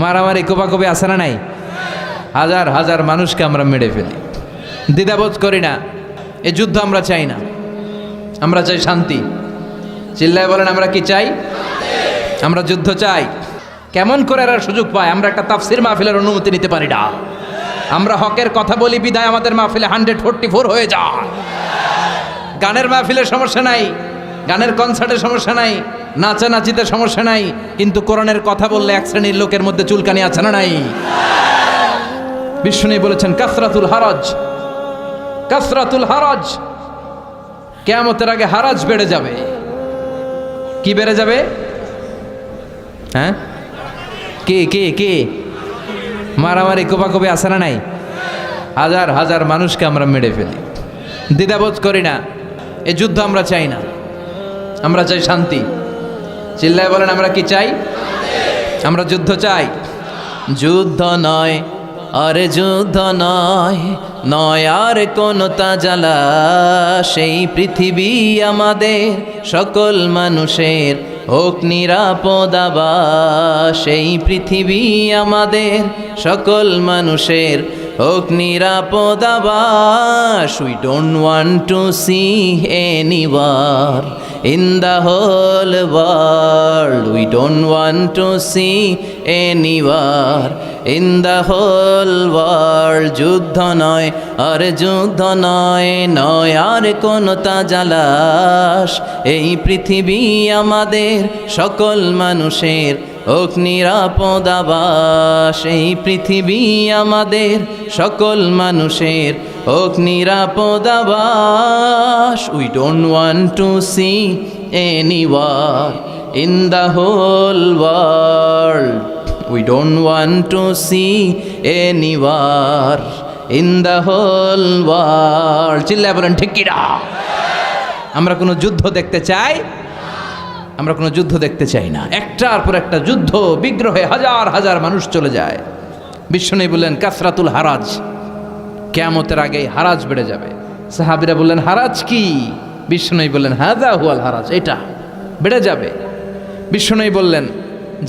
মারামারি কোপাকুপি আছে না নাই? হাজার হাজার মানুষকে আমরা মেরে ফেলি, দ্বিধাবোধ করি না। এই যুদ্ধ আমরা চাই না, আমরা চাই শান্তি। চিল্লায় বলেন আমরা কি চাই? আমরা যুদ্ধ চাই। কেমন করে এরা সুযোগ পায়? আমরা একটা তাফসির মাহফিলের অনুমতি নিতে পারি না। আমরা হকের কথা বলি বিদায় আমাদের মাহফিলে 144 হয়ে যায়। গানের মাহফিলের সমস্যা নাই, গানের কনসার্টের সমস্যা নাই, নাচানাচিতে সমস্যা নাই, কিন্তু কোরআনের কথা বললে এক শ্রেণীর লোকের মধ্যে চুলকানি আছে না নাই? বিষ্ণু বলেছেন কাসরাতুল হারাজ, কাসরাতুল হারাজ, কিয়ামতের আগে হারাজ বেড়ে যাবে। কি বেড়ে যাবে? হ্যাঁ, কে কে কে? মারামারি কোপাকুপি আছে না নাই? হাজার হাজার মানুষকে আমরা মেরে ফেলি, দ্বিধাবোধ করি না। এই যুদ্ধ আমরা চাই না, আমরা চাই শান্তি। চিল্লায় বলেন আমরা কি চাই? আমরা যুদ্ধ চাই। যুদ্ধ নয় আরে যুদ্ধ নয়, নয় আর কোন তাজালা, সেই পৃথিবী আমাদের সকল মানুষের হোক নিরাপদ আবাস। সেই পৃথিবী আমাদের সকল মানুষের হোক নিরাপদ আবাস। We don't want to see any war in the whole world. We don't want to see any war in the whole world. যুদ্ধ নয় আর যুদ্ধ নয়, নয় আর কোন তাজালাশ, এই পৃথিবী আমাদের সকল মানুষের হোক নিরাপদ আবাস। এই পৃথিবী আমাদের সকল মানুষের হোক নিরাপদ আবাস। We don't want to see any war in the whole world. We don't want to see any war in the whole world. চিল্লায় বলেন ঠিক কি না? আমরা কোনো যুদ্ধ দেখতে চাই? আমরা কোনো যুদ্ধ দেখতে চাই না। একটার পর একটা যুদ্ধ বিগ্রহে হাজার হাজার মানুষ চলে যায়। বিষ্ণু বললেন কাসরাতুল হারাজ, কিয়ামতের আগে হারাজ বেড়ে যাবে। সাহাবীরা বললেন হারাজ কি? বিষ্ণু বললেন হাযা হুয়াল হারাজ, এটা বেড়ে যাবে। বিষ্ণু বললেন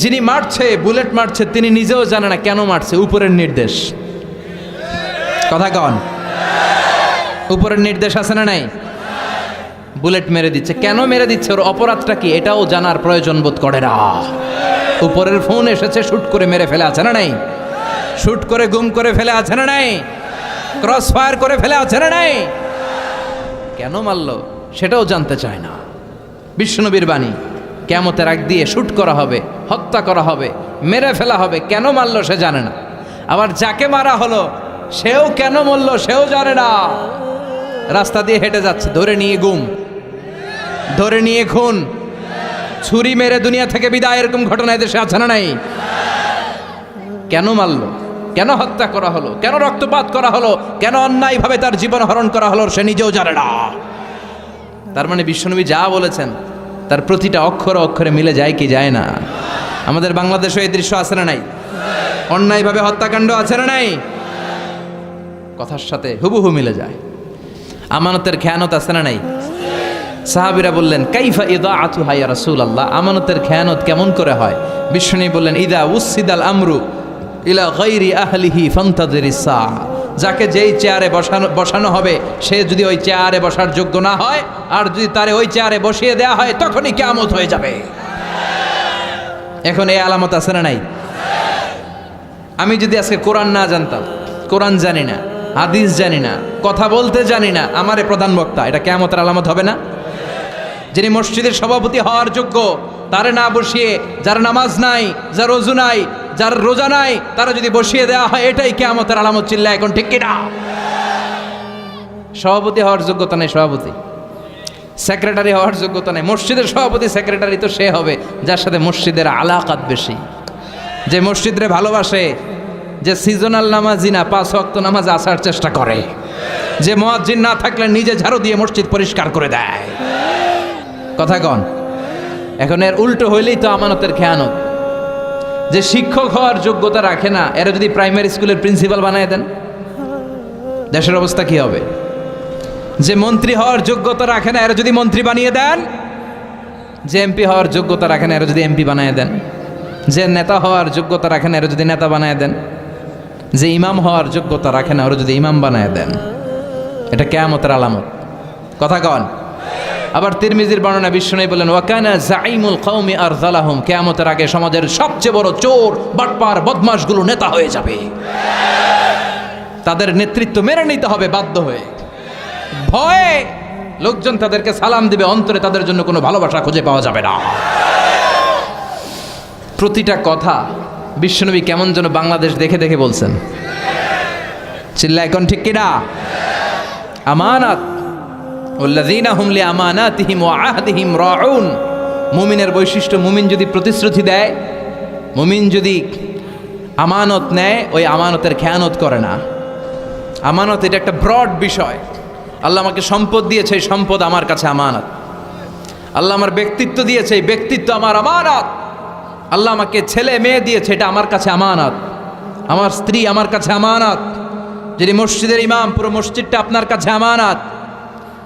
যিনি মারছে, বুলেট মারছে, তিনি নিজেও জানে না কেন মারছে, উপরের নির্দেশ। কথা কন, উপরের নির্দেশ আছে না নাই? বুলেট মেরে দিচ্ছে, কেন মেরে দিচ্ছে, ওর অপরাধটা কি, এটাও জানার প্রয়োজন বোধ করে না। উপরের ফোন এসেছে, শুট করে মেরে ফেলে আছে না নাই? শুট করে গুম করে ফেলে আছে না নাই? ক্রস ফায়ার করে ফেলে আছে না নাই? কেন মারলো সেটাও জানতে চায় না। বিশ্বনবীর বাণী, কিয়ামতের আগ দিয়ে শুট করা হবে, হত্যা করা হবে, মেরে ফেলা হবে, কেন মারলো সে জানে না। আবার যাকে মারা হলো সেও কেন মরলো সেও জানে না। রাস্তা দিয়ে হেঁটে যাচ্ছে, ধরে নিয়ে গুম, ধরে নিয়ে খুন, ছুরি মেরে দুনিয়া থেকে বিদায়, এরকম ঘটনা এদেশে আছে না নাই? কেন মারলো, কেন হত্যা করা হলো, কেন রক্তপাত করা হলো, কেন অন্যায়ভাবে তার জীবন হরণ করা হলো সে নিজেও জানে না। তার মানে বিশ্বনবী যা বলেছেন তার প্রতিটা অক্ষরে অক্ষরে মিলে যায় কি যায় না? আমাদের বাংলাদেশে এই দৃশ্য আছে না নাই? অন্যায়ভাবে হত্যাকাণ্ড আছে না নাই? কথার সাথে হুবহু মিলে যায়। আমানতের খেয়ানত আছে না নাই? সাহাবীরা বললেন কাইফা ইদাআতুহা ইয়া রাসূলুল্লাহ, আমানতের খেয়ানত কেমন করে হয়? বিষ্ণু বললেন ইদা উসিদাল আমরু ইলা গায়রি আহলিহি ফান্তাযিরিস সাআ, যাকে যেই চেয়ারে বসানো হবে সে যদি ওই চেয়ারে বসার যোগ্য না হয়, আর যদি তারে ওই চেয়ারে বসিয়ে দেওয়া হয়, তখনই কিয়ামত হয়ে যাবে। এখন এই আলামত আছে না নাই? আমি যদি আজকে কোরআন না জানতাম, কোরআন জানি না, হাদিস জানি না, কথা বলতে জানি না, আমারে প্রধান বক্তা, এটা কিয়ামতের আলামত হবে না? যিনি মসজিদের সভাপতি হওয়ার যোগ্য তারে না বসিয়ে, যার নামাজ নাই, যার ওযু নাই, যার রোজা নাই, তারা যদি বসিয়ে দেওয়া হয়, এটাই কিয়ামতের আলামত। চিল্লা এখন ঠিক কিনা? সভাপতি হওয়ার যোগ্যতা নেই সভাপতি, সেক্রেটারি হওয়ার যোগ্যতা নেই। মসজিদের সভাপতি সেক্রেটারি তো সে হবে যার সাথে মসজিদের আলাকাত বেশি, যে মসজিদরে ভালোবাসে, যে সিজনাল নামাজি না, 5 ওয়াক্ত নামাজ আসার চেষ্টা করে, যে মুয়াজ্জিন না থাকলে নিজে ঝাড়ু দিয়ে মসজিদ পরিষ্কার করে দেয়। কথা কন। এখন এর উল্টো হইলেই তো আমানতের খেয়ানত। যে শিক্ষক হওয়ার যোগ্যতা রাখে না, এরা যদি প্রাইমারি স্কুলের প্রিন্সিপাল বানায় দেন, দেশের অবস্থা কি হবে? যে মন্ত্রী হওয়ার যোগ্যতা রাখে না, এরা যদি মন্ত্রী বানিয়ে দেন, যে এমপি হওয়ার যোগ্যতা রাখে না, এরা যদি এমপি বানিয়ে দেন, যে নেতা হওয়ার যোগ্যতা রাখে না, এরা যদি নেতা বানায় দেন। যে ইমাম হওয়ার যোগ্যতা রাখে না, ওরা যদি ইমাম বানায় দেন, এটা কিয়ামতের আলামত। কথা কন। আবার তিরমিজির বর্ণনা বিশ্বনবী বলেন, ওয়াকানা জাইমুল কওমি আরযালাহুম, কিয়ামতের আগে সমাজের সবচেয়ে বড় চোর, বাটপার, বদমাশগুলো নেতা হয়ে যাবে। তাদের নেতৃত্ব মেনে নিতে হবে বাধ্য হয়ে। ভয়ে লোকজন তাদেরকে সালাম দিবে, অন্তরে তাদের জন্য কোনো ভালোবাসা খুঁজে পাওয়া যাবে না। প্রতিটা কথা বিশ্বনবী কেমন যেন বাংলাদেশ দেখে দেখে বলছেন। চিল্লা এখন ঠিক কিনা? আমানাত ওয়াল্লাযীনা হুম লিআমানাতিহিম ওয়া আহদিহিম রাউন। মুমিনের বৈশিষ্ট্য, মুমিন যদি প্রতিশ্রুতি দেয়, মুমিন যদি আমানত নেয়, ওই আমানতের খেয়ানত করে না। আমানত এটা একটা ব্রড বিষয়। আল্লাহ আমাকে সম্পদ দিয়েছে, এই সম্পদ আমার কাছে আমানত। আল্লাহ আমার ব্যক্তিত্ব দিয়েছে, এই ব্যক্তিত্ব আমার আমানত। আল্লাহ আমাকে ছেলে মেয়ে দিয়েছে, এটা আমার কাছে আমানত। আমার স্ত্রী আমার কাছে আমানত। যিনি মসজিদের ইমাম, পুরো মসজিদটা আপনার কাছে আমানত।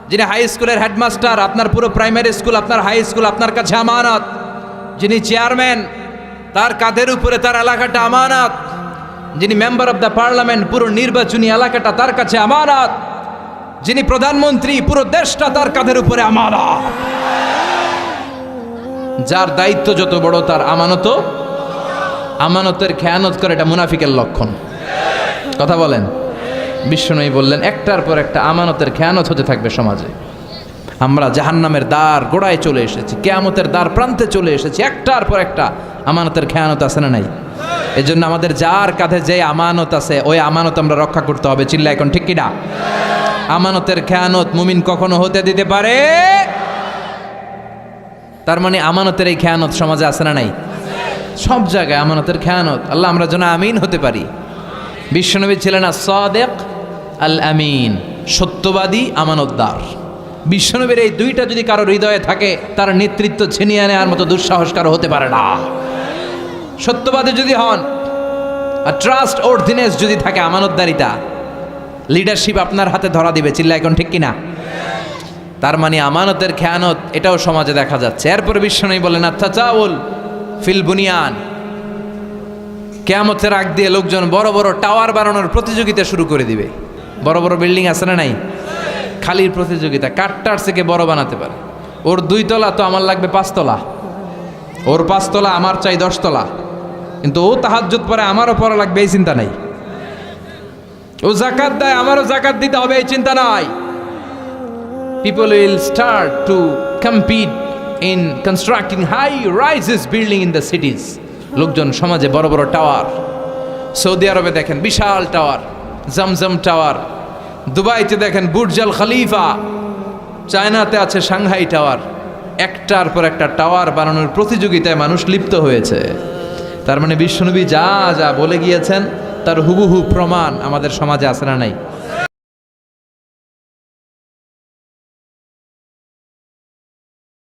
যিনি হাই স্কুলের হেডমাস্টার, আপনার পুরো প্রাইমারি স্কুল, আপনার হাই স্কুল আপনার কাছে আমানত। যিনি চেয়ারম্যান, তার কাঁধের উপরে তার এলাকাটা আমানত। যিনি মেম্বার অব দ্য পার্লামেন্ট, পুরো নির্বাচনী এলাকাটা তার কাছে আমানত। যিনি প্রধানমন্ত্রী, পুরো দেশটা তার কাঁধের উপরে আমানত। যার দায়িত্ব যত বড়, তার আমানতের খেয়ানত করে, এটা মুনাফিকের লক্ষণ। কথা বলেন। বিশ্বনবী বললেন, একটার পর একটা আমানতের খেয়ানত হতে থাকবে সমাজে। আমরা জাহান্নামের দ্বার গোড়ায় চলে এসেছি, কিয়ামতের দ্বার প্রান্তে চলে এসেছি। একটার পর একটা আমানতের খেয়ানত আছে না নাই? এজন্য আমাদের যার কাঁধে যে আমানত আছে, ওই আমানত আমরা রক্ষা করতে হবে। চিল্লা এখন ঠিক কিনা? আমানতের খেয়ানত মুমিন কখনো হতে দিতে পারে। তার মানে আমানতের এই খেয়ানত সমাজে আছে না নাই? সব জায়গায় আমানতের খেয়ানত। আল্লাহ আমরা যেন আমিন হতে পারি। বিশ্বনবী ছিলেন আস-সাদিক আল আমিন, সত্যবাদী, আমানতদার। বিশ্বনবীর এই দুইটা যদি কারো হৃদয়ে থাকে, তার নেতৃত্ব ছিনিয়ে নেওয়ার মতো দুঃসাহস কারো হতে পারে না। সত্যবাদী যদি হন, আর ট্রাস্ট অর্থিনেস যদি থাকে, আমানতদারিতা, লিডারশিপ আপনার হাতে ধরা দিবে। চিল্লা এখন ঠিক কিনা? তার মানে আমানতের খেয়ানত এটাও সমাজে দেখা যাচ্ছে। এরপরে বিশ্বনবী বলেন, আত-তাজাউল ফিল বুনিয়ান, কিয়ামতের আগ দিয়ে লোকজন বড় বড় টাওয়ার বানানোর প্রতিযোগিতা শুরু করে দিবে। বড় বড় বিল্ডিং আছে না নাই? খালির প্রতিযোগিতা, কাঠটার থেকে বড় বানাতে পারে। ওর 2 তলা তো আমার লাগবে 5 তলা, ওর 5 তলা আমার চাই 10 তলা। কিন্তু ও তাহাজ্জুদ পড়ে, আমারও পড়া লাগবে, এই চিন্তা নাই। ও যাকাত দেয়, আমারও যাকাত দিতে হবে, এই চিন্তা নাই। People will start to compete in constructing high-rises building in the cities. লোকজন সমাজে বড় বড় টাওয়ার। সৌদি আরবে দেখেন বিশাল টাওয়ার, জমজম টাওয়ার। দুবাইতে দেখেন বুর্জ আল খলিফা। চায়নাতে আছে সাংহাই টাওয়ার। একটার পর একটা টাওয়ার বানানোর প্রতিযোগিতায় মানুষ লিপ্ত হয়েছে। তার মানে বিশ্বনবী যা যা বলে গিয়েছেন, তার হুবহু প্রমাণ আমাদের সমাজে আছে না নাই?